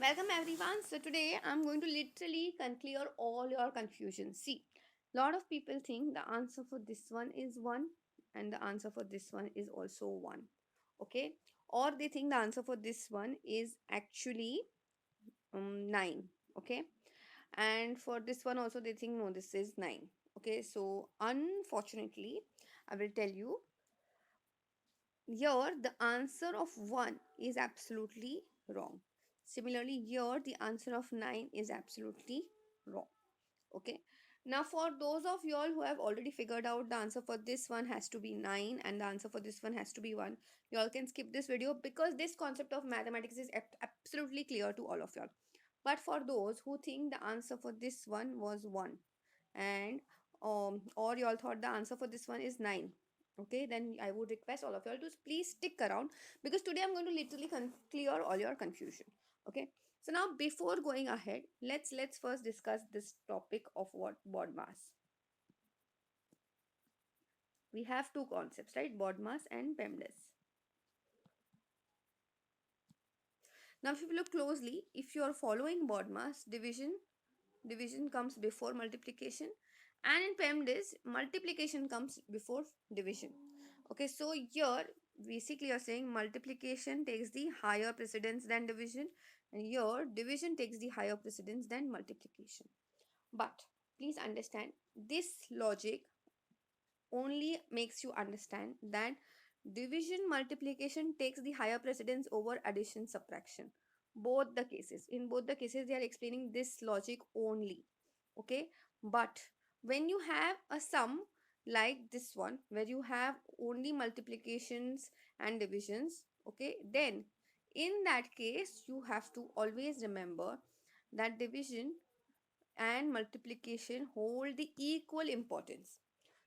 Welcome everyone. So today I'm going to literally clear all your confusion. See, a lot of people think the answer for this one is 1 and the answer for this one is also 1. Okay? Or they think the answer for this one is actually 9. Okay? And for this one also they think no, this is 9. Okay? So unfortunately, I will tell you here, the answer of 1 is absolutely wrong. Similarly, here, the answer of 9 is absolutely wrong. Okay. Now, for those of you all who have already figured out the answer for this one has to be 9 and the answer for this one has to be 1, you all can skip this video because this concept of mathematics is absolutely clear to all of you all. But for those who think the answer for this one was 1 and or you all thought the answer for this one is 9, okay, then I would request all of you all to please stick around because today I'm going to literally clear all your confusion. Okay, so now before going ahead, let's first discuss this topic of what BODMAS. We have two concepts, right? BODMAS and PEMDAS. Now if you look closely, if you are following BODMAS, division comes before multiplication, and in PEMDAS multiplication comes before division. Okay, so here basically you're saying multiplication takes the higher precedence than division, and here division takes the higher precedence than multiplication. But please understand, this logic only makes you understand that division multiplication takes the higher precedence over addition subtraction. Both the cases, in both the cases they are explaining this logic only. Okay, but when you have a sum like this one where you have only multiplications and divisions, okay, then in that case you have to always remember that division and multiplication hold the equal importance.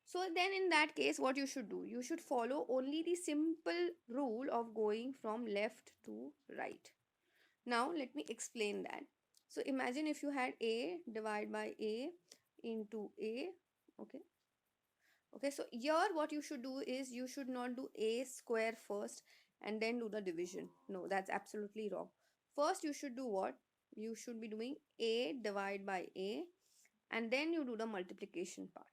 So then in that case, what you should do? You should follow only the simple rule of going from left to right. Now let me explain that. So imagine if you had a divided by a into a. Okay. Okay. So here what you should do is you should not do a square first and then do the division. No, that's absolutely wrong. First you should do what? You should be doing a divided by a and then you do the multiplication part.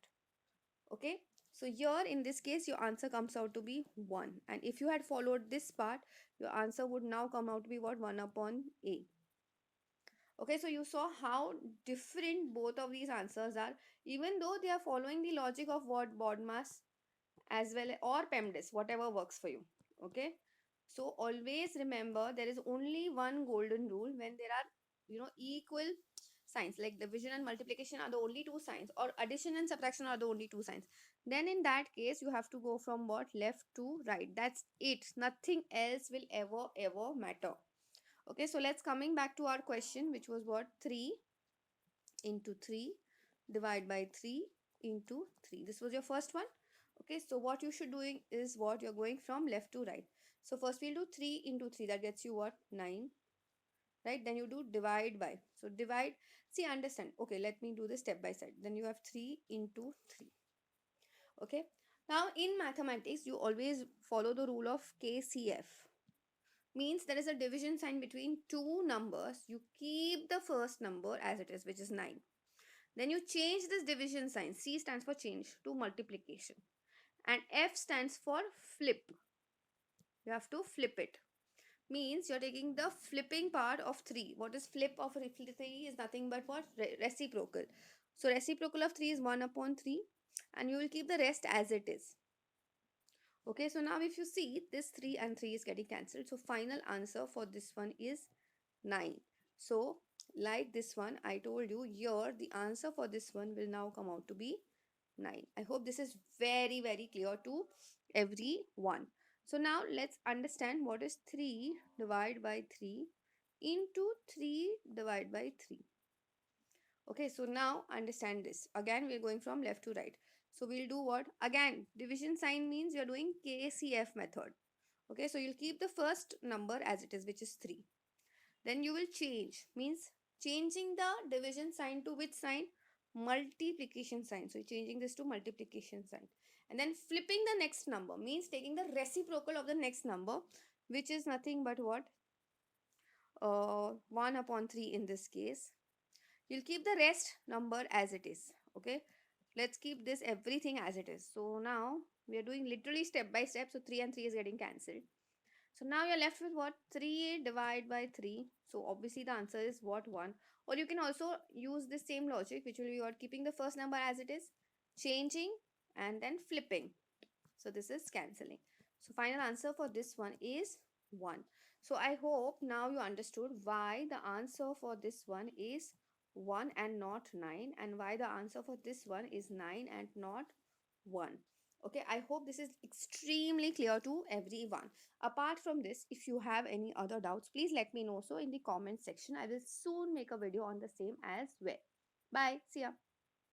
Okay, so here in this case your answer comes out to be 1, and if you had followed this part your answer would now come out to be what? 1 upon a. Okay, so you saw how different both of these answers are, even though they are following the logic of what BODMAS as well or PEMDAS, whatever works for you. Okay, so always remember there is only one golden rule when there are equal signs, like division and multiplication are the only two signs, or addition and subtraction are the only two signs. Then in that case you have to go from what? Left to right. That's it, nothing else will ever matter. Okay, so let's coming back to our question, which was what? 3 into 3 divide by 3 into 3. This was your first one. Okay, so what you should doing is what? You're going from left to right. So first we'll do 3 into 3, that gets you what? 9, right? Then you do divide by, so divide, see, understand. Okay, let me do this step by step. Then you have 3 into 3. Okay, now in mathematics you always follow the rule of KCF. Means there is a division sign between two numbers, you keep the first number as it is, which is 9. Then you change this division sign. C stands for change to multiplication, and F stands for flip. You have to flip it. Means you're taking the flipping part of 3. What is flip of 3? Is nothing but what? Reciprocal. So reciprocal of 3 is 1 upon 3, and you will keep the rest as it is. Okay, so now if you see, this 3 and 3 is getting cancelled, so final answer for this one is 9. So like this one, I told you here the answer for this one will now come out to be 9. I hope this is very clear to everyone. So now let's understand what is 3 divided by 3 into 3 divided by 3. Okay, so now understand this. Again, we're going from left to right. So we'll do what? Again, division sign means you're doing KCF method. Okay, so you'll keep the first number as it is, which is 3. Then you will change, means changing the division sign to which sign? Multiplication sign. So you're changing this to multiplication sign. And then flipping the next number means taking the reciprocal of the next number, which is nothing but what? 1 upon 3 in this case. You'll keep the rest number as it is. Okay, let's keep this everything as it is. So now we are doing literally step by step. So 3 and 3 is getting cancelled. So now you're left with what? 3 divided by 3. So obviously the answer is what? 1. Or you can also use the same logic, which will be what? Keeping the first number as it is, changing, and then flipping. So this is cancelling. So final answer for this one is 1. So I hope now you understood why the answer for this one is 1 and not 9, and why the answer for this one is 9 and not 1. Okay, I hope this is extremely clear to everyone. Apart from this, if you have any other doubts, please let me know so in the comment section. I will soon make a video on the same as well. Bye. See ya.